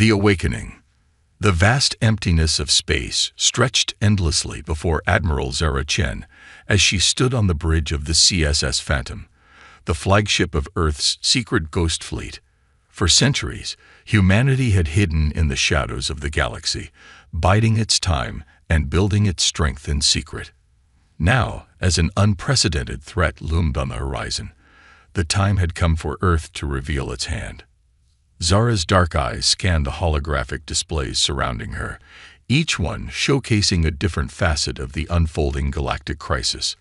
The Awakening. The vast emptiness of space stretched endlessly before Admiral Zara Chen as she stood on the bridge of the CSS Phantom, the flagship of Earth's secret ghost fleet. For centuries, humanity had hidden in the shadows of the galaxy, biding its time and building its strength in secret. Now, as an unprecedented threat loomed on the horizon, the time had come for Earth to reveal its hand. Zara's dark eyes scanned the holographic displays surrounding her, each one showcasing a different facet of the unfolding galactic crisis.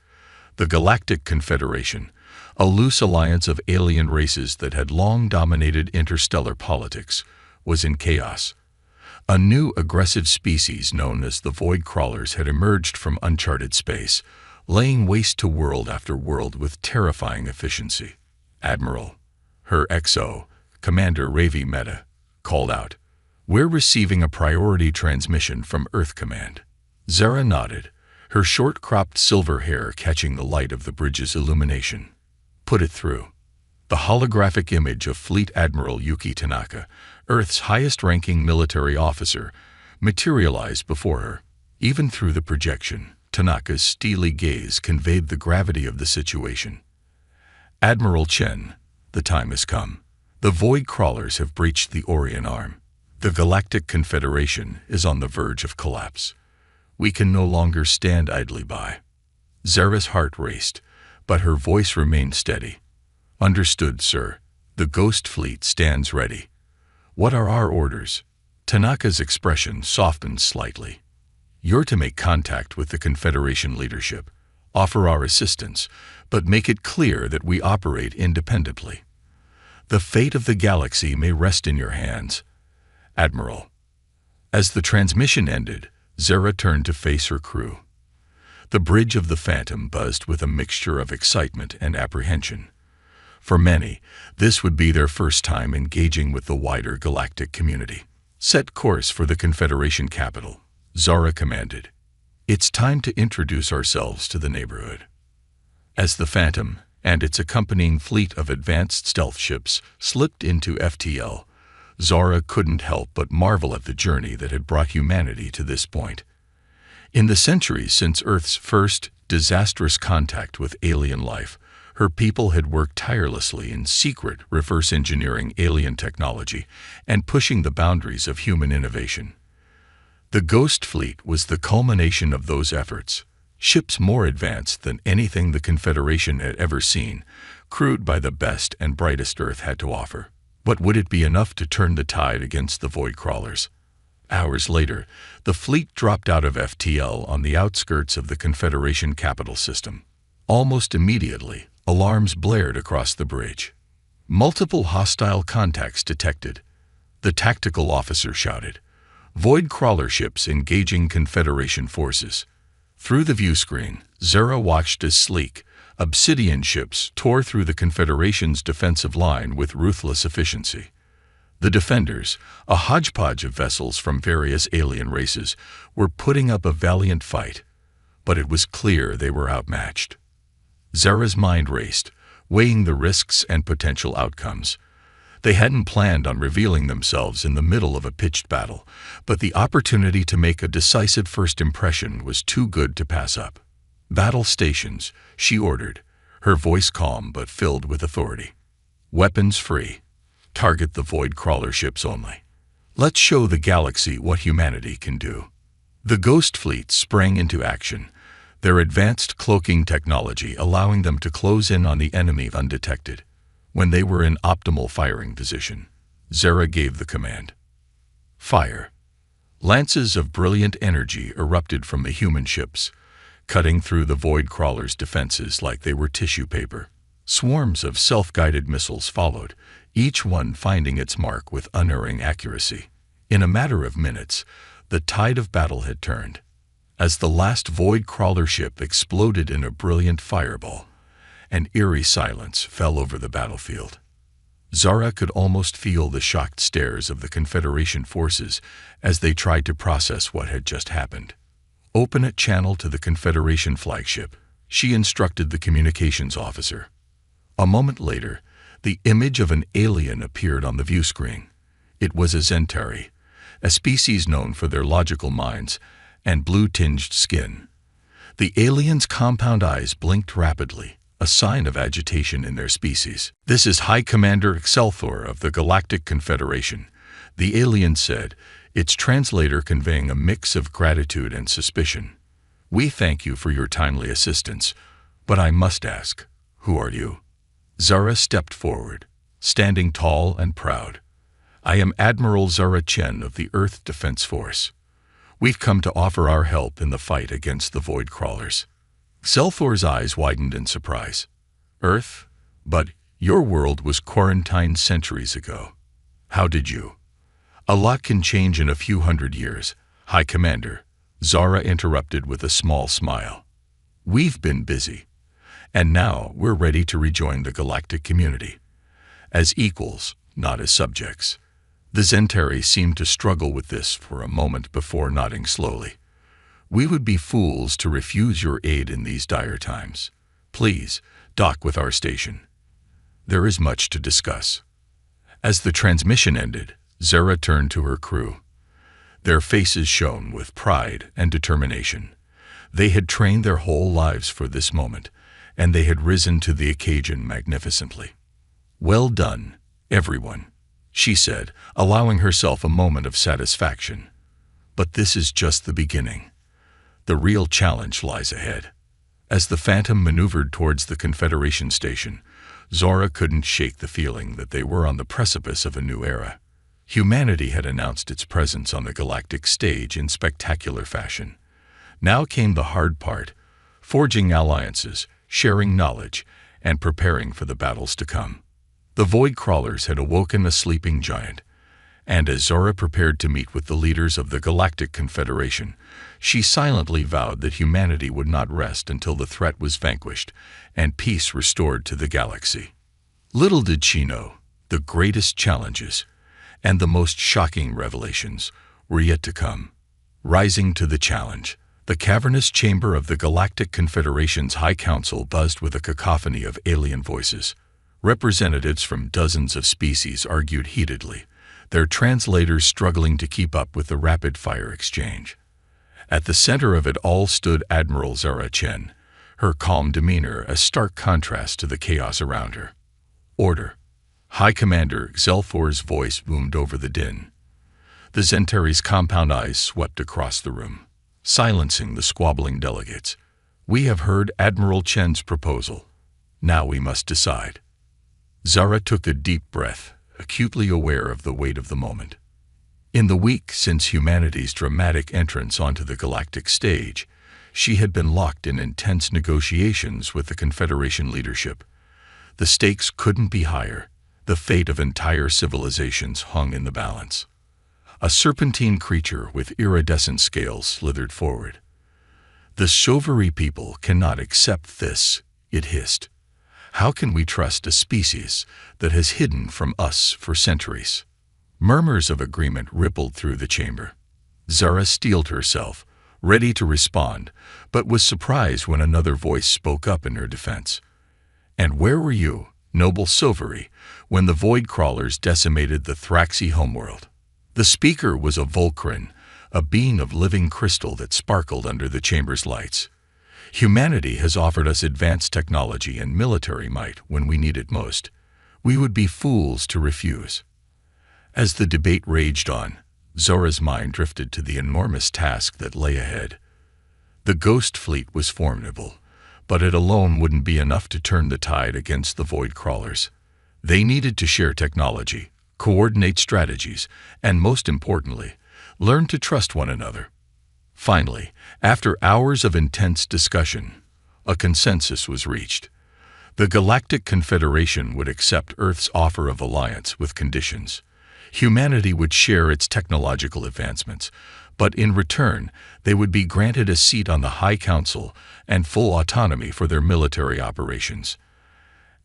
The Galactic Confederation, a loose alliance of alien races that had long dominated interstellar politics, was in chaos. A new aggressive species known as the Void Crawlers had emerged from uncharted space, laying waste to world after world with terrifying efficiency. Admiral, her XO, Commander Ravi Mehta, called out, "We're receiving a priority transmission from Earth Command." Zara nodded, her short-cropped silver hair catching the light of the bridge's illumination. "Put it through." The holographic image of Fleet Admiral Yuki Tanaka, Earth's highest-ranking military officer, materialized before her. Even through the projection, Tanaka's steely gaze conveyed the gravity of the situation. "Admiral Chen, the time has come. The Void Crawlers have breached the Orion Arm. The Galactic Confederation is on the verge of collapse. We can no longer stand idly by." Zara's heart raced, but her voice remained steady. "Understood, sir. The Ghost Fleet stands ready." "What are our orders?" Tanaka's expression softened slightly. "You're to make contact with the Confederation leadership, offer our assistance, but make it clear that we operate independently. The fate of the galaxy may rest in your hands, Admiral." As the transmission ended, Zara turned to face her crew. The bridge of the Phantom buzzed with a mixture of excitement and apprehension. For many, this would be their first time engaging with the wider galactic community. "Set course for the Confederation capital," Zara commanded. "It's time to introduce ourselves to the neighborhood." As the Phantom and its accompanying fleet of advanced stealth ships slipped into FTL, Zara couldn't help but marvel at the journey that had brought humanity to this point. In the centuries since Earth's first disastrous contact with alien life, her people had worked tirelessly in secret reverse engineering alien technology and pushing the boundaries of human innovation. The Ghost Fleet was the culmination of those efforts. Ships more advanced than anything the Confederation had ever seen, crewed by the best and brightest Earth had to offer. But would it be enough to turn the tide against the Void Crawlers? Hours later, the fleet dropped out of FTL on the outskirts of the Confederation capital system. Almost immediately, alarms blared across the bridge. "Multiple hostile contacts detected," the tactical officer shouted. "Void Crawler ships engaging Confederation forces." Through the viewscreen, Zara watched as sleek, obsidian ships tore through the Confederation's defensive line with ruthless efficiency. The Defenders, a hodgepodge of vessels from various alien races, were putting up a valiant fight, but it was clear they were outmatched. Zara's mind raced, weighing the risks and potential outcomes. They hadn't planned on revealing themselves in the middle of a pitched battle, but the opportunity to make a decisive first impression was too good to pass up. "Battle stations," she ordered, her voice calm but filled with authority. "Weapons free. Target the Void Crawler ships only. Let's show the galaxy what humanity can do." The Ghost Fleet sprang into action, their advanced cloaking technology allowing them to close in on the enemy undetected. When they were in optimal firing position, Zara gave the command. "Fire." Lances of brilliant energy erupted from the human ships, cutting through the Void Crawlers' defenses like they were tissue paper. Swarms of self-guided missiles followed, each one finding its mark with unerring accuracy. In a matter of minutes, the tide of battle had turned. As the last Void Crawler ship exploded in a brilliant fireball, an eerie silence fell over the battlefield. Zara could almost feel the shocked stares of the Confederation forces as they tried to process what had just happened. "Open a channel to the Confederation flagship," she instructed the communications officer. A moment later, the image of an alien appeared on the viewscreen. It was a Zentari, a species known for their logical minds and blue-tinged skin. The aliens' compound eyes blinked rapidly, a sign of agitation in their species. "This is High Commander Excelthor of the Galactic Confederation," the alien said, its translator conveying a mix of gratitude and suspicion. "We thank you for your timely assistance, but I must ask, who are you?" Zara stepped forward, standing tall and proud. "I am Admiral Zara Chen of the Earth Defense Force. We've come to offer our help in the fight against the Void Crawlers." Excelthor's eyes widened in surprise. "Earth? But your world was quarantined centuries ago. How did you?" "A lot can change in a few hundred years, High Commander," Zara interrupted with a small smile. "We've been busy, and now we're ready to rejoin the galactic community. As equals, not as subjects." The Zentari seemed to struggle with this for a moment before nodding slowly. "We would be fools to refuse your aid in these dire times. Please, dock with our station. There is much to discuss." As the transmission ended, Zara turned to her crew. Their faces shone with pride and determination. They had trained their whole lives for this moment, and they had risen to the occasion magnificently. "Well done, everyone," she said, allowing herself a moment of satisfaction. "But this is just the beginning. The real challenge lies ahead." As the Phantom maneuvered towards the Confederation station, Zara couldn't shake the feeling that they were on the precipice of a new era. Humanity had announced its presence on the galactic stage in spectacular fashion. Now came the hard part, forging alliances, sharing knowledge, and preparing for the battles to come. The Void Crawlers had awoken a sleeping giant, and as Zara prepared to meet with the leaders of the Galactic Confederation, she silently vowed that humanity would not rest until the threat was vanquished and peace restored to the galaxy. Little did she know, the greatest challenges and the most shocking revelations were yet to come. Rising to the challenge, the cavernous chamber of the Galactic Confederation's High Council buzzed with a cacophony of alien voices. Representatives from dozens of species argued heatedly, their translators struggling to keep up with the rapid-fire exchange. At the center of it all stood Admiral Zara Chen, her calm demeanor a stark contrast to the chaos around her. "Order!" High Commander Excelthor's voice boomed over the din. The Zentari's compound eyes swept across the room, silencing the squabbling delegates. "We have heard Admiral Chen's proposal. Now we must decide." Zara took a deep breath, acutely aware of the weight of the moment. In the week since humanity's dramatic entrance onto the galactic stage, she had been locked in intense negotiations with the Confederation leadership. The stakes couldn't be higher. The fate of entire civilizations hung in the balance. A serpentine creature with iridescent scales slithered forward. "The Chauvery people cannot accept this," it hissed. "How can we trust a species that has hidden from us for centuries?" Murmurs of agreement rippled through the chamber. Zara steeled herself, ready to respond, but was surprised when another voice spoke up in her defense. "And where were you, noble Chauvery, when the Void Crawlers decimated the Thraxi homeworld?" The speaker was a Volcrin, a being of living crystal that sparkled under the chamber's lights. "Humanity has offered us advanced technology and military might when we need it most. We would be fools to refuse." As the debate raged on, Zara's mind drifted to the enormous task that lay ahead. The Ghost Fleet was formidable, but it alone wouldn't be enough to turn the tide against the Void Crawlers. They needed to share technology, coordinate strategies, and most importantly, learn to trust one another. Finally, after hours of intense discussion, a consensus was reached. The Galactic Confederation would accept Earth's offer of alliance with conditions. Humanity would share its technological advancements, but in return, they would be granted a seat on the High Council and full autonomy for their military operations.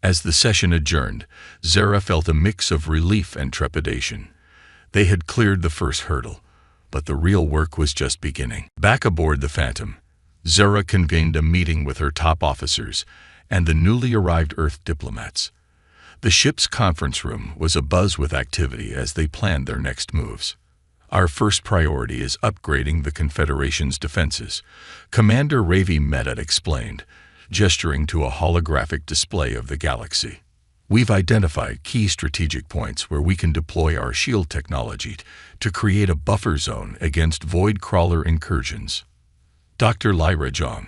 As the session adjourned, Zara felt a mix of relief and trepidation. They had cleared the first hurdle, but the real work was just beginning. Back aboard the Phantom, Zara convened a meeting with her top officers and the newly arrived Earth diplomats. The ship's conference room was abuzz with activity as they planned their next moves. "Our first priority is upgrading the Confederation's defenses," Commander Ravi Mehta explained, gesturing to a holographic display of the galaxy. "We've identified key strategic points where we can deploy our shield technology to create a buffer zone against void crawler incursions." Dr. Lyra Jong,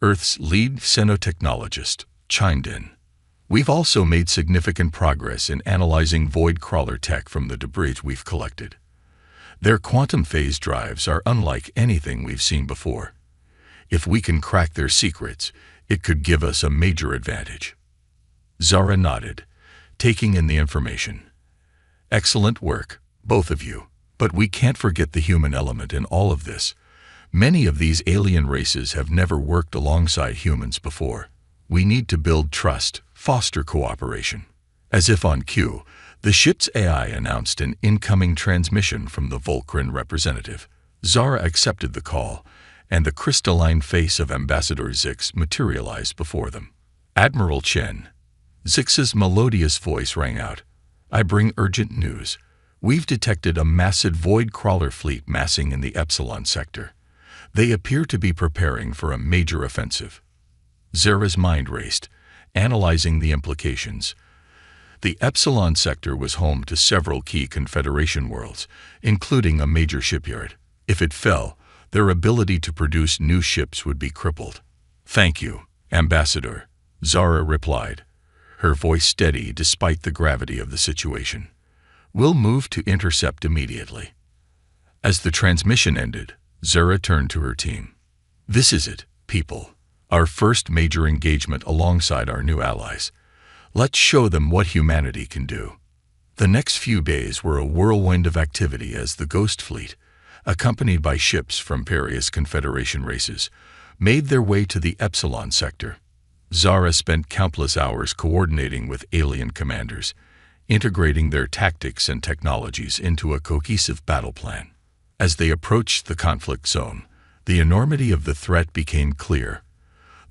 Earth's lead xenotechnologist, chimed in. "We've also made significant progress in analyzing void crawler tech from the debris we've collected. Their quantum phase drives are unlike anything we've seen before. If we can crack their secrets, it could give us a major advantage." Zara nodded, taking in the information. "Excellent work, both of you. But we can't forget the human element in all of this. Many of these alien races have never worked alongside humans before. We need to build trust, foster cooperation." As if on cue, the ship's AI announced an incoming transmission from the Volcran representative. Zara accepted the call, and the crystalline face of Ambassador Zix materialized before them. "Admiral Chen." Zix's melodious voice rang out. "I bring urgent news. We've detected a massive void crawler fleet massing in the Epsilon sector. They appear to be preparing for a major offensive." Zara's mind raced, analyzing the implications. The Epsilon sector was home to several key Confederation worlds, including a major shipyard. If it fell, their ability to produce new ships would be crippled. "Thank you, Ambassador," Zara replied, her voice steady despite the gravity of the situation. "We'll move to intercept immediately." As the transmission ended, Zara turned to her team. "This is it, people. Our first major engagement alongside our new allies. Let's show them what humanity can do." The next few days were a whirlwind of activity as the Ghost Fleet, accompanied by ships from various Confederation races, made their way to the Epsilon sector. Zara spent countless hours coordinating with alien commanders, integrating their tactics and technologies into a cohesive battle plan. As they approached the conflict zone, the enormity of the threat became clear.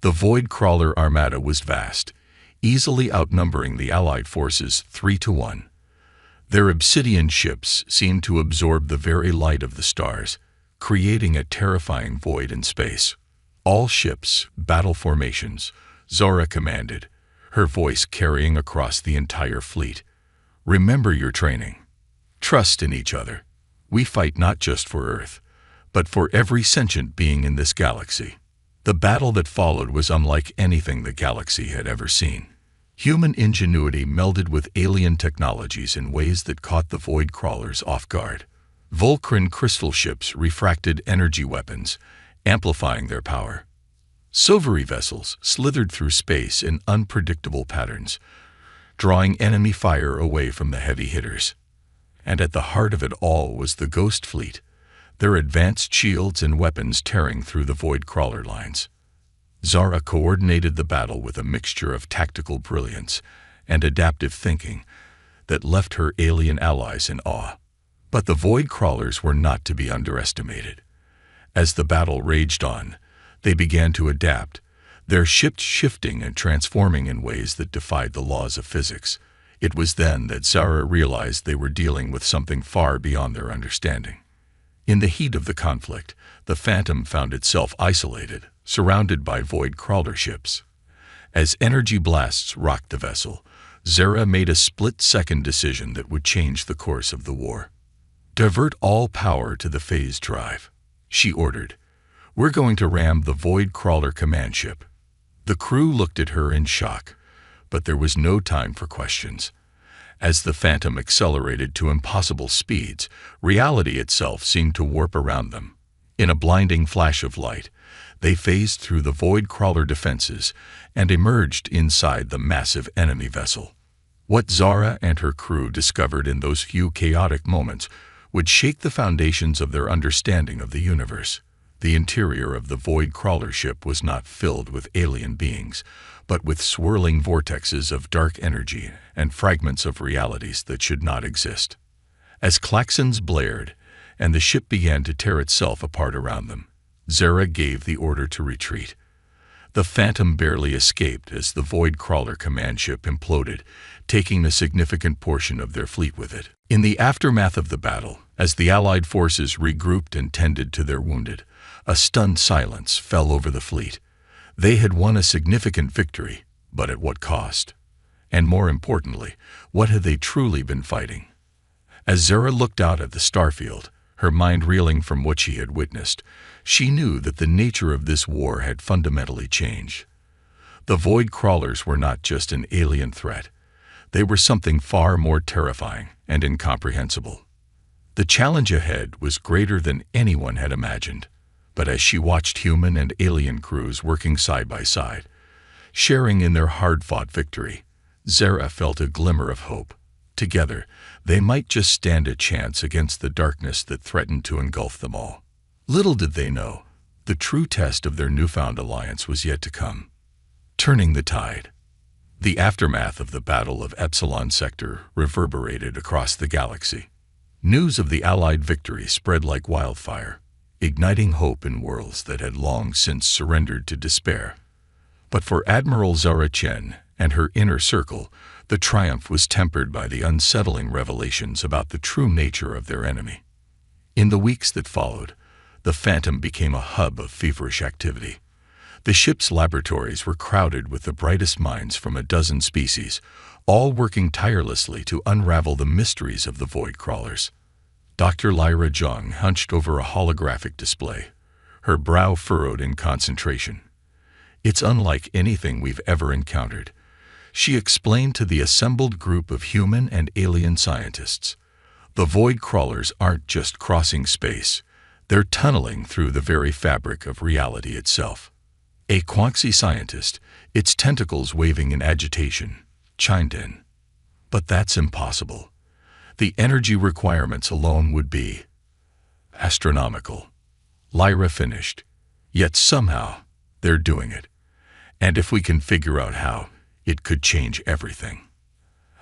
The Void Crawler armada was vast, easily outnumbering the Allied forces 3-1. Their obsidian ships seemed to absorb the very light of the stars, creating a terrifying void in space. "All ships, battle formations," Zara commanded, her voice carrying across the entire fleet. "Remember your training. Trust in each other. We fight not just for Earth, but for every sentient being in this galaxy." The battle that followed was unlike anything the galaxy had ever seen. Human ingenuity melded with alien technologies in ways that caught the void crawlers off guard. Volcran crystal ships refracted energy weapons, amplifying their power. Silvery vessels slithered through space in unpredictable patterns, drawing enemy fire away from the heavy hitters. And at the heart of it all was the Ghost Fleet, their advanced shields and weapons tearing through the void crawler lines. Zara coordinated the battle with a mixture of tactical brilliance and adaptive thinking that left her alien allies in awe. But the void crawlers were not to be underestimated. As the battle raged on, they began to adapt, their ships shifting and transforming in ways that defied the laws of physics. It was then that Zara realized they were dealing with something far beyond their understanding. In the heat of the conflict, the Phantom found itself isolated, surrounded by void crawler ships. As energy blasts rocked the vessel, Zara made a split-second decision that would change the course of the war. "Divert all power to the phase drive," she ordered. "We're going to ram the void crawler command ship." The crew looked at her in shock, but there was no time for questions. As the Phantom accelerated to impossible speeds, reality itself seemed to warp around them. In a blinding flash of light, they phased through the void crawler defenses and emerged inside the massive enemy vessel. What Zara and her crew discovered in those few chaotic moments would shake the foundations of their understanding of the universe. The interior of the void crawler ship was not filled with alien beings, but with swirling vortexes of dark energy and fragments of realities that should not exist. As klaxons blared and the ship began to tear itself apart around them, Zara gave the order to retreat. The Phantom barely escaped as the Void Crawler command ship imploded, taking a significant portion of their fleet with it. In the aftermath of the battle, as the Allied forces regrouped and tended to their wounded, a stunned silence fell over the fleet. They had won a significant victory, but at what cost? And more importantly, what had they truly been fighting? As Zara looked out at the starfield, her mind reeling from what she had witnessed, she knew that the nature of this war had fundamentally changed. The Void Crawlers were not just an alien threat. They were something far more terrifying and incomprehensible. The challenge ahead was greater than anyone had imagined, but as she watched human and alien crews working side by side, sharing in their hard-fought victory, Zara felt a glimmer of hope. Together, they might just stand a chance against the darkness that threatened to engulf them all. Little did they know, the true test of their newfound alliance was yet to come. Turning the tide. The aftermath of the Battle of Epsilon Sector reverberated across the galaxy. News of the Allied victory spread like wildfire, igniting hope in worlds that had long since surrendered to despair. But for Admiral Zara Chen and her inner circle, the triumph was tempered by the unsettling revelations about the true nature of their enemy. In the weeks that followed, the Phantom became a hub of feverish activity. The ship's laboratories were crowded with the brightest minds from a dozen species, all working tirelessly to unravel the mysteries of the Void Crawlers. Dr. Lyra Zhang hunched over a holographic display, her brow furrowed in concentration. "It's unlike anything we've ever encountered," she explained to the assembled group of human and alien scientists. "The Void Crawlers aren't just crossing space, they're tunneling through the very fabric of reality itself." A Quanxi scientist, its tentacles waving in agitation, chimed in. "But that's impossible. The energy requirements alone would be astronomical." Lyra finished. "Yet somehow, they're doing it. And if we can figure out how, it could change everything."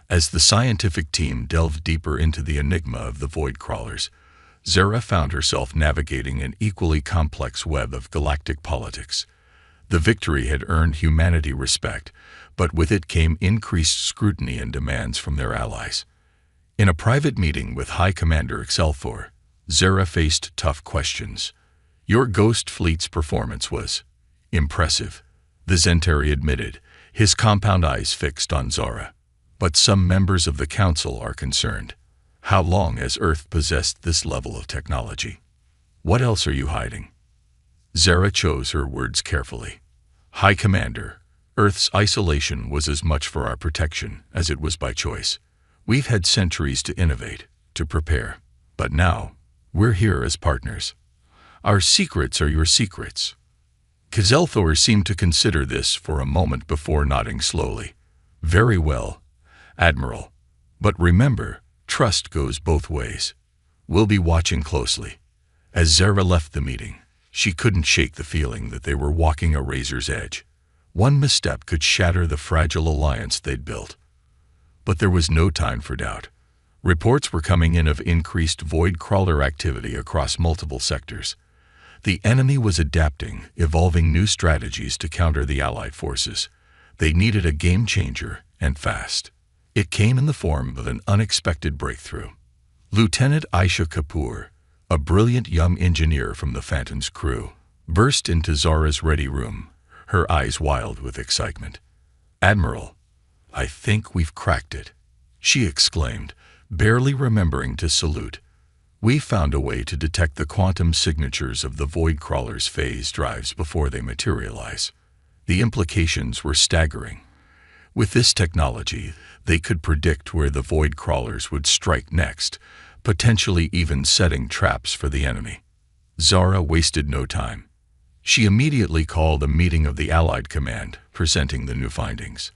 As the scientific team delved deeper into the enigma of the Void Crawlers, Zara found herself navigating an equally complex web of galactic politics. The victory had earned humanity respect, but with it came increased scrutiny and demands from their allies. In a private meeting with High Commander Excelthor, Zara faced tough questions. "Your Ghost Fleet's performance was impressive," the Zentari admitted, his compound eyes fixed on Zara. "But some members of the Council are concerned. How long has Earth possessed this level of technology? What else are you hiding?" Zara chose her words carefully. "High Commander, Earth's isolation was as much for our protection as it was by choice. We've had centuries to innovate, to prepare. But now, we're here as partners. Our secrets are your secrets." Excelthor seemed to consider this for a moment before nodding slowly. "Very well, Admiral. But remember, trust goes both ways. We'll be watching closely." As Zara left the meeting, she couldn't shake the feeling that they were walking a razor's edge. One misstep could shatter the fragile alliance they'd built. But there was no time for doubt. Reports were coming in of increased Void Crawler activity across multiple sectors. The enemy was adapting, evolving new strategies to counter the Allied forces. They needed a game changer, and fast. It came in the form of an unexpected breakthrough. Lieutenant Aisha Kapoor, a brilliant young engineer from the Phantom's crew, burst into Zara's ready room, her eyes wild with excitement. "Admiral, I think we've cracked it," she exclaimed, barely remembering to salute. "We found a way to detect the quantum signatures of the Void Crawlers' phase drives before they materialize." The implications were staggering. With this technology, they could predict where the Void Crawlers would strike next, potentially even setting traps for the enemy. Zara wasted no time. She immediately called a meeting of the Allied Command, presenting the new findings.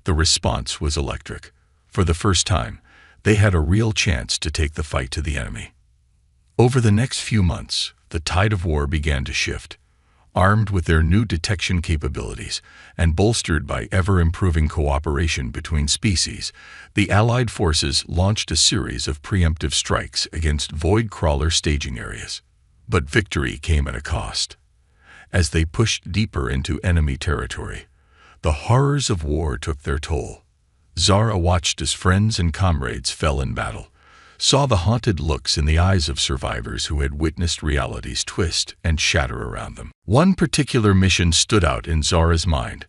The response was electric. For the first time, they had a real chance to take the fight to the enemy. Over the next few months, the tide of war began to shift. Armed with their new detection capabilities and bolstered by ever-improving cooperation between species, the Allied forces launched a series of preemptive strikes against Void Crawler staging areas. But victory came at a cost. as they pushed deeper into enemy territory. The horrors of war took their toll. Zara watched as friends and comrades fell in battle, saw the haunted looks in the eyes of survivors who had witnessed reality's twist and shatter around them. One particular mission stood out in Zara's mind.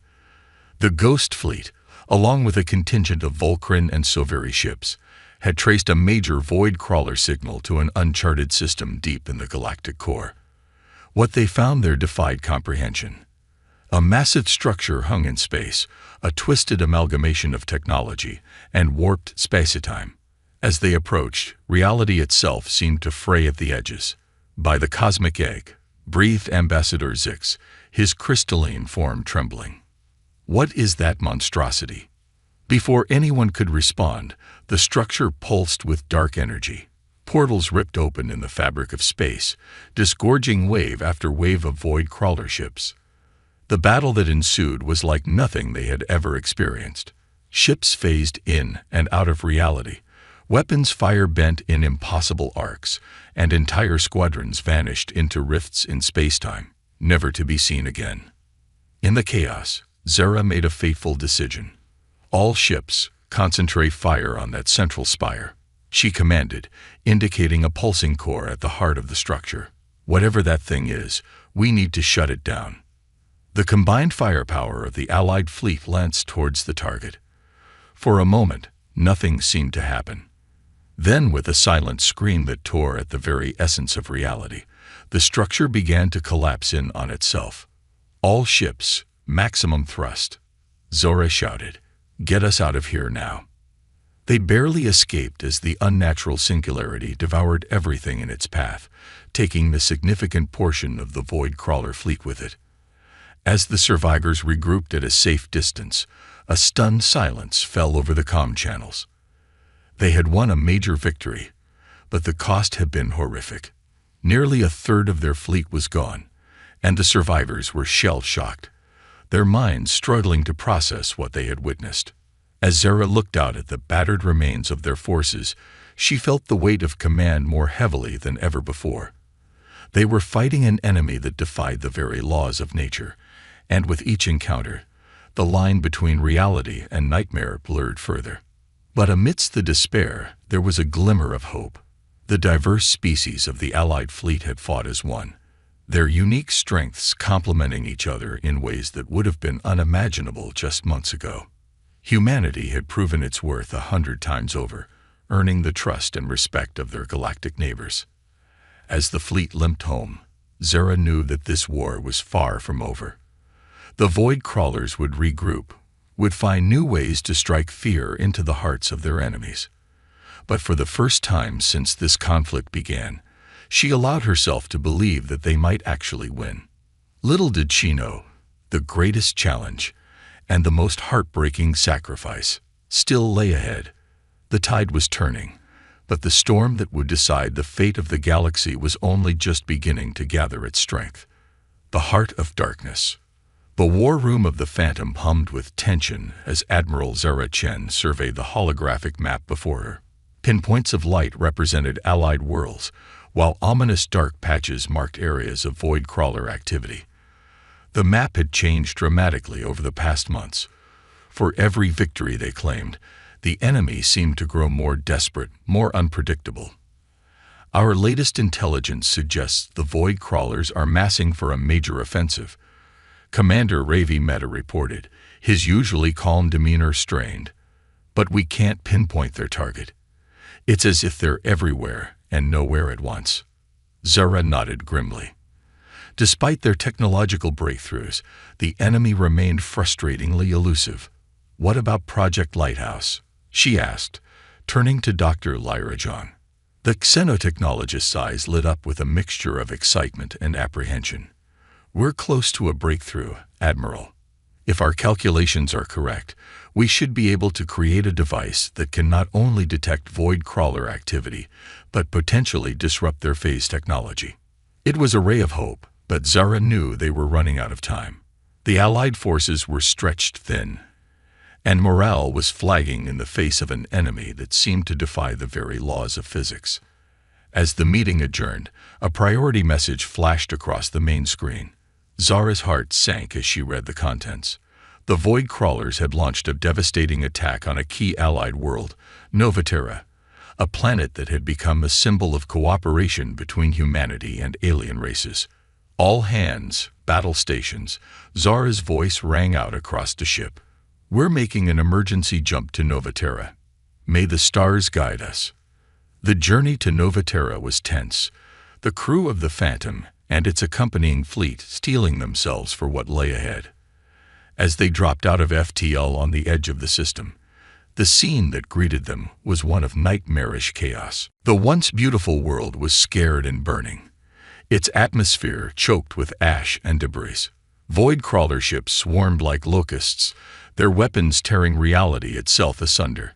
The Ghost Fleet, along with a contingent of Volcran and Soveri ships, had traced a major void crawler signal to an uncharted system deep in the galactic core. What they found there defied comprehension. A massive structure hung in space, a twisted amalgamation of technology and warped space-time. As they approached, reality itself seemed to fray at the edges. By the cosmic egg, breathed Ambassador Zix, his crystalline form trembling. What is that monstrosity? Before anyone could respond, the structure pulsed with dark energy. Portals ripped open in the fabric of space, disgorging wave after wave of void crawler ships. The battle that ensued was like nothing they had ever experienced. Ships phased in and out of reality, weapons fire bent in impossible arcs, and entire squadrons vanished into rifts in spacetime, never to be seen again. In the chaos, Zara made a fateful decision. All ships, concentrate fire on that central spire, she commanded, indicating a pulsing core at the heart of the structure. Whatever that thing is, we need to shut it down. The combined firepower of the Allied fleet lanced towards the target. For a moment, nothing seemed to happen. Then, with a silent scream that tore at the very essence of reality, the structure began to collapse in on itself. All ships, maximum thrust. Zora shouted, "Get us out of here now." They barely escaped as the unnatural singularity devoured everything in its path, taking the significant portion of the void crawler fleet with it. As the survivors regrouped at a safe distance, a stunned silence fell over the comm channels. They had won a major victory, but the cost had been horrific. Nearly a third of their fleet was gone, and the survivors were shell-shocked, their minds struggling to process what they had witnessed. As Zara looked out at the battered remains of their forces, she felt the weight of command more heavily than ever before. They were fighting an enemy that defied the very laws of nature, and with each encounter, the line between reality and nightmare blurred further. But amidst the despair, there was a glimmer of hope. The diverse species of the Allied fleet had fought as one, their unique strengths complementing each other in ways that would have been unimaginable just months ago. Humanity had proven its worth 100 times over, earning the trust and respect of their galactic neighbors. As the fleet limped home, Zara knew that this war was far from over. The void crawlers would regroup, would find new ways to strike fear into the hearts of their enemies. But for the first time since this conflict began, she allowed herself to believe that they might actually win. Little did she know, the greatest challenge, and the most heartbreaking sacrifice, still lay ahead. The tide was turning, but the storm that would decide the fate of the galaxy was only just beginning to gather its strength. The heart of darkness. The war room of the Phantom hummed with tension as Admiral Zara Chen surveyed the holographic map before her. Pinpoints of light represented Allied worlds, while ominous dark patches marked areas of void crawler activity. The map had changed dramatically over the past months. For every victory they claimed, the enemy seemed to grow more desperate, more unpredictable. Our latest intelligence suggests the void crawlers are massing for a major offensive, Commander Ravi Mehta reported, his usually calm demeanor strained. But we can't pinpoint their target. It's as if they're everywhere and nowhere at once. Zara nodded grimly. Despite their technological breakthroughs, the enemy remained frustratingly elusive. "What about Project Lighthouse?" she asked, turning to Dr. Lyra John. The xenotechnologist's eyes lit up with a mixture of excitement and apprehension. "We're close to a breakthrough, Admiral. If our calculations are correct, we should be able to create a device that can not only detect void crawler activity, but potentially disrupt their phase technology." It was a ray of hope, but Zara knew they were running out of time. The Allied forces were stretched thin, and morale was flagging in the face of an enemy that seemed to defy the very laws of physics. As the meeting adjourned, a priority message flashed across the main screen. Zara's heart sank as she read the contents. The Void Crawlers had launched a devastating attack on a key allied world, Novaterra, a planet that had become a symbol of cooperation between humanity and alien races. All hands, battle stations, Zara's voice rang out across the ship. We're making an emergency jump to Novaterra. May the stars guide us. The journey to Novaterra was tense, the crew of the Phantom and its accompanying fleet steeling themselves for what lay ahead. As they dropped out of FTL on the edge of the system, the scene that greeted them was one of nightmarish chaos. The once beautiful world was scared and burning, its atmosphere choked with ash and debris. Void crawler ships swarmed like locusts, their weapons tearing reality itself asunder.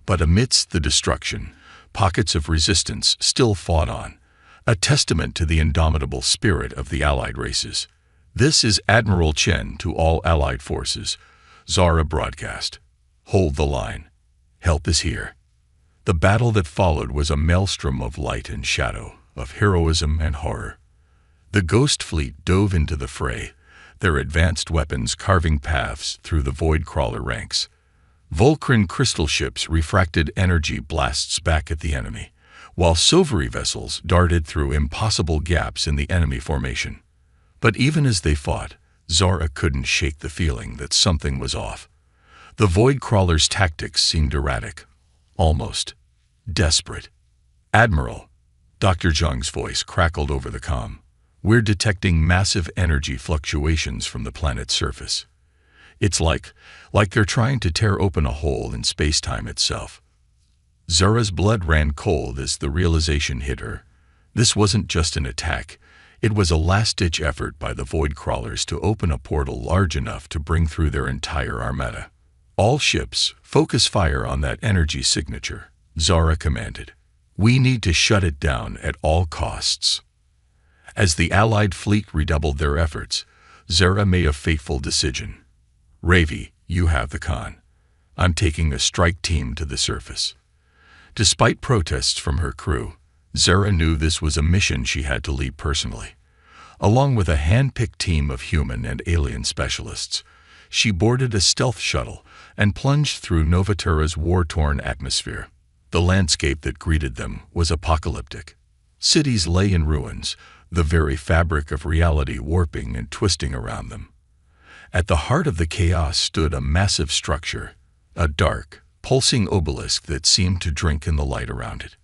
But amidst the destruction, pockets of resistance still fought on, a testament to the indomitable spirit of the allied races. This is Admiral Chen to all allied forces, Zara broadcast. Hold the line. Help is here. The battle that followed was a maelstrom of light and shadow, of heroism and horror. The Ghost Fleet dove into the fray, their advanced weapons carving paths through the Void Crawler ranks. Vulcan crystal ships refracted energy blasts back at the enemy, while silvery vessels darted through impossible gaps in the enemy formation. But even as they fought, Zara couldn't shake the feeling that something was off. The Void Crawler's tactics seemed erratic, almost desperate. Admiral, Dr. Zhang's voice crackled over the comm. We're detecting massive energy fluctuations from the planet's surface. It's like they're trying to tear open a hole in space-time itself. Zara's blood ran cold as the realization hit her. This wasn't just an attack. It was a last-ditch effort by the Void Crawlers to open a portal large enough to bring through their entire armada. All ships, focus fire on that energy signature, Zara commanded. We need to shut it down at all costs. As the Allied fleet redoubled their efforts, Zara made a fateful decision. Ravi, you have the con. I'm taking a strike team to the surface. Despite protests from her crew, Zara knew this was a mission she had to lead personally. Along with a hand-picked team of human and alien specialists, she boarded a stealth shuttle and plunged through Novaterra's war-torn atmosphere. The landscape that greeted them was apocalyptic. Cities lay in ruins, the very fabric of reality warping and twisting around them. At the heart of the chaos stood a massive structure, a dark, pulsing obelisk that seemed to drink in the light around it.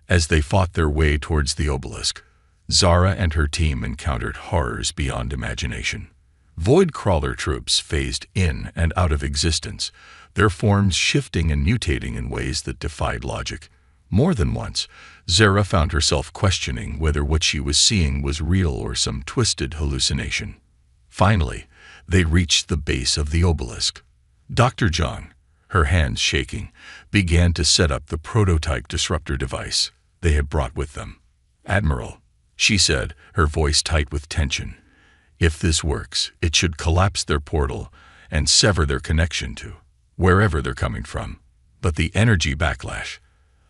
As they fought their way towards the obelisk, Zara and her team encountered horrors beyond imagination. Void Crawler troops phased in and out of existence, their forms shifting and mutating in ways that defied logic. More than once, Zara found herself questioning whether what she was seeing was real or some twisted hallucination. Finally, they reached the base of the obelisk. Dr. Zhang, her hands shaking, began to set up the prototype disruptor device they had brought with them. Admiral, she said, her voice tight with tension. If this works, it should collapse their portal and sever their connection to wherever they're coming from. But the energy backlash,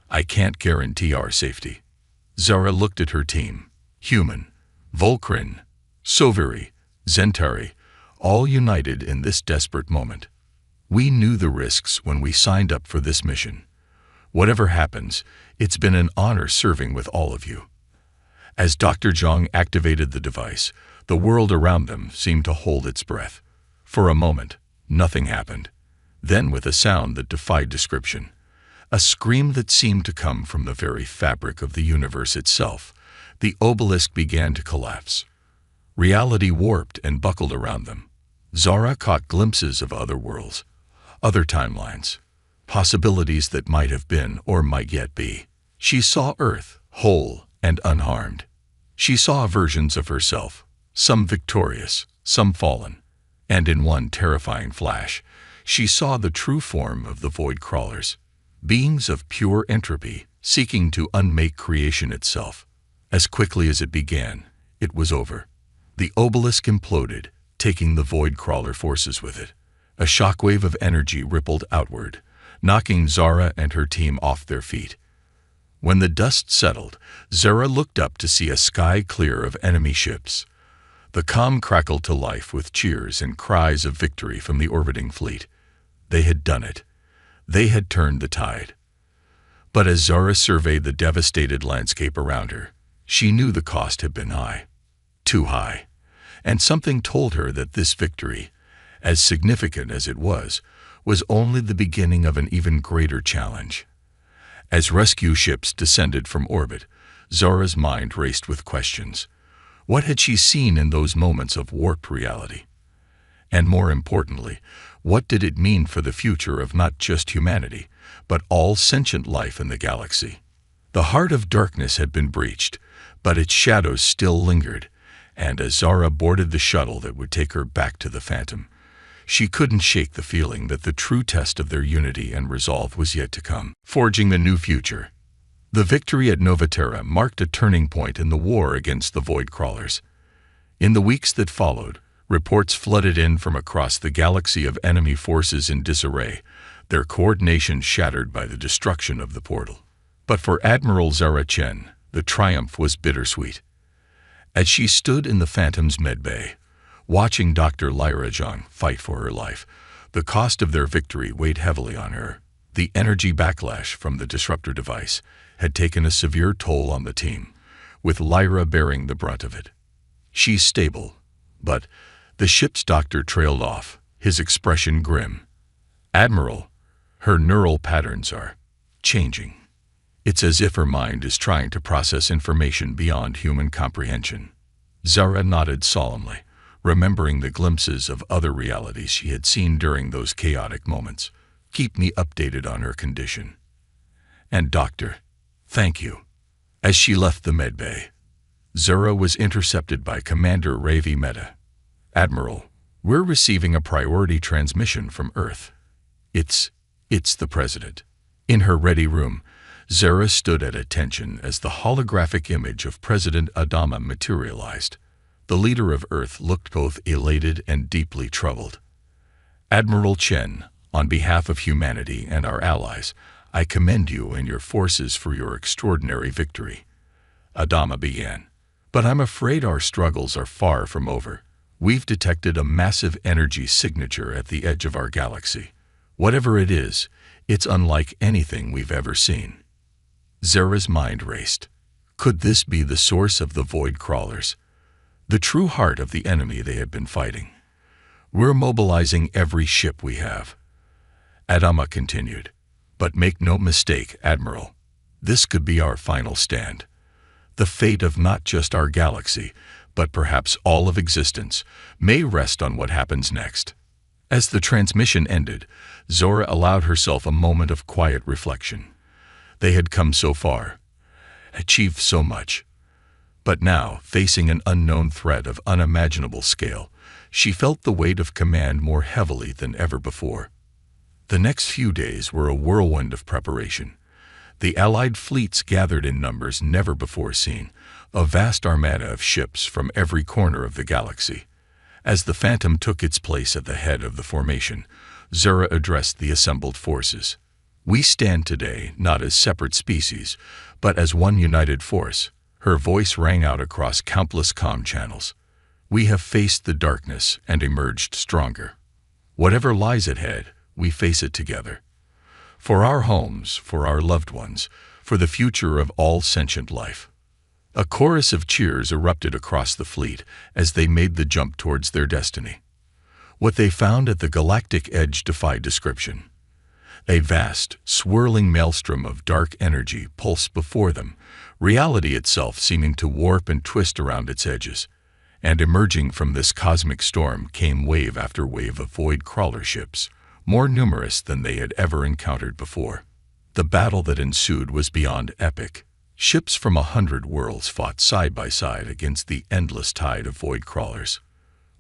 I can't guarantee our safety. Zara looked at her team. Human, Vulcan, Soviri, Zentari, all united in this desperate moment. We knew the risks when we signed up for this mission. Whatever happens, it's been an honor serving with all of you. As Dr. Zhang activated the device, the world around them seemed to hold its breath. For a moment, nothing happened. Then, with a sound that defied description, a scream that seemed to come from the very fabric of the universe itself, the obelisk began to collapse. Reality warped and buckled around them. Zara caught glimpses of other worlds, other timelines, possibilities that might have been or might yet be. She saw Earth, whole and unharmed. She saw versions of herself, some victorious, some fallen, and in one terrifying flash, she saw the true form of the Void Crawlers, beings of pure entropy seeking to unmake creation itself. As quickly as it began, it was over. The obelisk imploded, taking the Void Crawler forces with it. A shockwave of energy rippled outward, knocking Zara and her team off their feet. When the dust settled, Zara looked up to see a sky clear of enemy ships. The comm crackled to life with cheers and cries of victory from the orbiting fleet. They had done it. They had turned the tide. But as Zara surveyed the devastated landscape around her, she knew the cost had been high. Too high. And something told her that this victory, as significant as it was only the beginning of an even greater challenge. As rescue ships descended from orbit, Zara's mind raced with questions. What had she seen in those moments of warped reality? And more importantly, what did it mean for the future of not just humanity, but all sentient life in the galaxy? The heart of darkness had been breached, but its shadows still lingered, and as Zara boarded the shuttle that would take her back to the Phantom, she couldn't shake the feeling that the true test of their unity and resolve was yet to come, forging the new future. The victory at Novaterra marked a turning point in the war against the Void Crawlers. In the weeks that followed, reports flooded in from across the galaxy of enemy forces in disarray, their coordination shattered by the destruction of the portal. But for Admiral Zara Chen, the triumph was bittersweet. As she stood in the Phantom's medbay, watching Dr. Lyra Zhang fight for her life, the cost of their victory weighed heavily on her. The energy backlash from the disruptor device had taken a severe toll on the team, with Lyra bearing the brunt of it. She's stable, but the ship's doctor trailed off, his expression grim. Admiral, her neural patterns are changing. It's as if her mind is trying to process information beyond human comprehension. Zara nodded solemnly, remembering the glimpses of other realities she had seen during those chaotic moments. Keep me updated on her condition. And doctor, thank you. As she left the medbay, Zara was intercepted by Commander Ravi Mehta. Admiral, we're receiving a priority transmission from Earth. It's the President. In her ready room, Zara stood at attention as the holographic image of President Adama materialized. The leader of Earth looked both elated and deeply troubled. Admiral Chen, on behalf of humanity and our allies, I commend you and your forces for your extraordinary victory. Adama began. But I'm afraid our struggles are far from over. We've detected a massive energy signature at the edge of our galaxy. Whatever it is, it's unlike anything we've ever seen. Zara's mind raced. Could this be the source of the Void Crawlers? The true heart of the enemy they had been fighting. We're mobilizing every ship we have. Adama continued. But make no mistake, Admiral. This could be our final stand. The fate of not just our galaxy, but perhaps all of existence, may rest on what happens next. As the transmission ended, Zora allowed herself a moment of quiet reflection. They had come so far, achieved so much. But now, facing an unknown threat of unimaginable scale, she felt the weight of command more heavily than ever before. The next few days were a whirlwind of preparation. The Allied fleets gathered in numbers never before seen, a vast armada of ships from every corner of the galaxy. As the Phantom took its place at the head of the formation, Zura addressed the assembled forces. We stand today not as separate species, but as one united force. Her voice rang out across countless comm channels. We have faced the darkness and emerged stronger. Whatever lies ahead, we face it together. For our homes, for our loved ones, for the future of all sentient life. A chorus of cheers erupted across the fleet as they made the jump towards their destiny. What they found at the galactic edge defied description. A vast, swirling maelstrom of dark energy pulsed before them, reality itself seeming to warp and twist around its edges. And emerging from this cosmic storm came wave after wave of void crawler ships, more numerous than they had ever encountered before. The battle that ensued was beyond epic. Ships from 100 worlds fought side by side against the endless tide of void crawlers.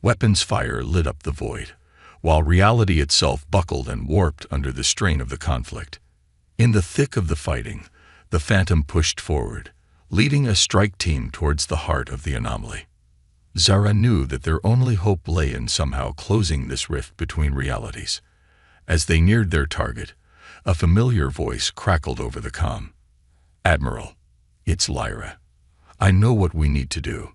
Weapons fire lit up the void, while reality itself buckled and warped under the strain of the conflict. In the thick of the fighting, the Phantom pushed forward, leading a strike team towards the heart of the anomaly. Zara knew that their only hope lay in somehow closing this rift between realities. As they neared their target, a familiar voice crackled over the comm. Admiral, it's Lyra. I know what we need to do.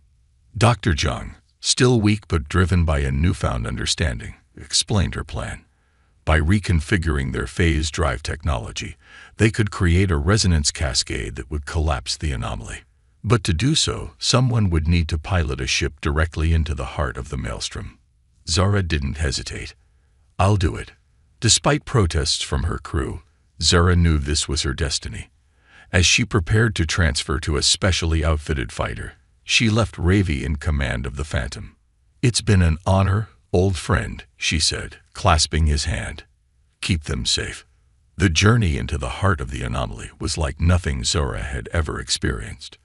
Dr. Zhang, still weak but driven by a newfound understanding, explained her plan. By reconfiguring their phase drive technology, they could create a resonance cascade that would collapse the anomaly. But to do so, someone would need to pilot a ship directly into the heart of the maelstrom. Zara didn't hesitate. "I'll do it." Despite protests from her crew, Zara knew this was her destiny. As she prepared to transfer to a specially outfitted fighter, she left Ravi in command of the Phantom. "It's been an honor, old friend," she said, clasping his hand. "Keep them safe." The journey into the heart of the anomaly was like nothing Zara had ever experienced.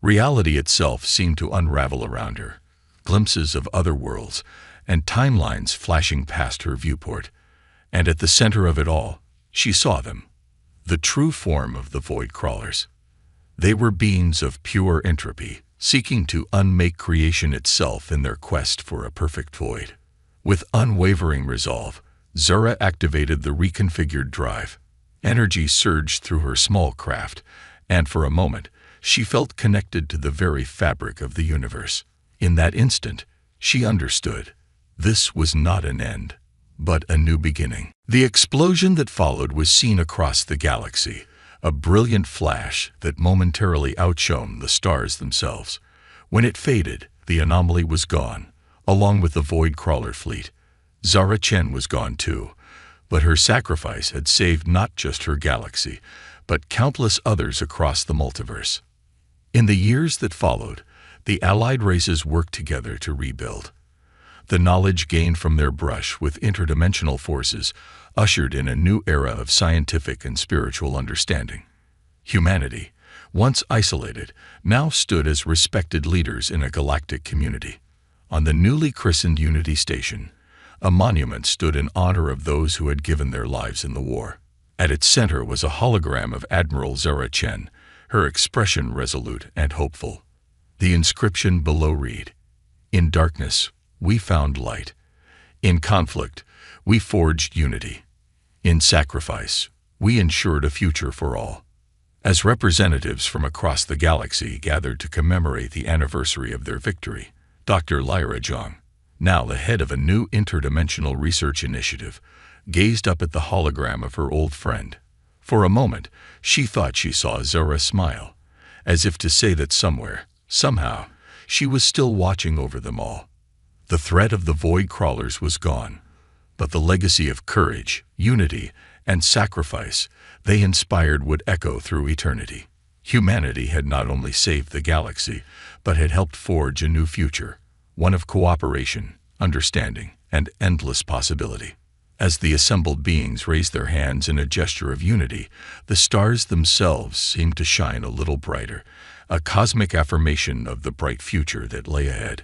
Reality itself seemed to unravel around her, glimpses of other worlds and timelines flashing past her viewport. And at the center of it all, she saw them, the true form of the void crawlers. They were beings of pure entropy, seeking to unmake creation itself in their quest for a perfect void. With unwavering resolve, Zara activated the reconfigured drive. Energy surged through her small craft, and for a moment, she felt connected to the very fabric of the universe. In that instant, she understood. This was not an end, but a new beginning. The explosion that followed was seen across the galaxy, a brilliant flash that momentarily outshone the stars themselves. When it faded, the anomaly was gone, along with the void crawler fleet. Zara Chen was gone too, but her sacrifice had saved not just her galaxy, but countless others across the multiverse. In the years that followed, the allied races worked together to rebuild. The knowledge gained from their brush with interdimensional forces ushered in a new era of scientific and spiritual understanding. Humanity, once isolated, now stood as respected leaders in a galactic community. On the newly christened Unity Station, a monument stood in honor of those who had given their lives in the war. At its center was a hologram of Admiral Zara Chen, her expression resolute and hopeful. The inscription below read, "In darkness, we found light. In conflict, we forged unity. In sacrifice, we ensured a future for all." As representatives from across the galaxy gathered to commemorate the anniversary of their victory, Dr. Lyra Zhang, now the head of a new interdimensional research initiative, gazed up at the hologram of her old friend. For a moment, she thought she saw Zara smile, as if to say that somewhere, somehow, she was still watching over them all. The threat of the void crawlers was gone, but the legacy of courage, unity, and sacrifice they inspired would echo through eternity. Humanity had not only saved the galaxy, but had helped forge a new future, one of cooperation, understanding, and endless possibility. As the assembled beings raised their hands in a gesture of unity, the stars themselves seemed to shine a little brighter, a cosmic affirmation of the bright future that lay ahead.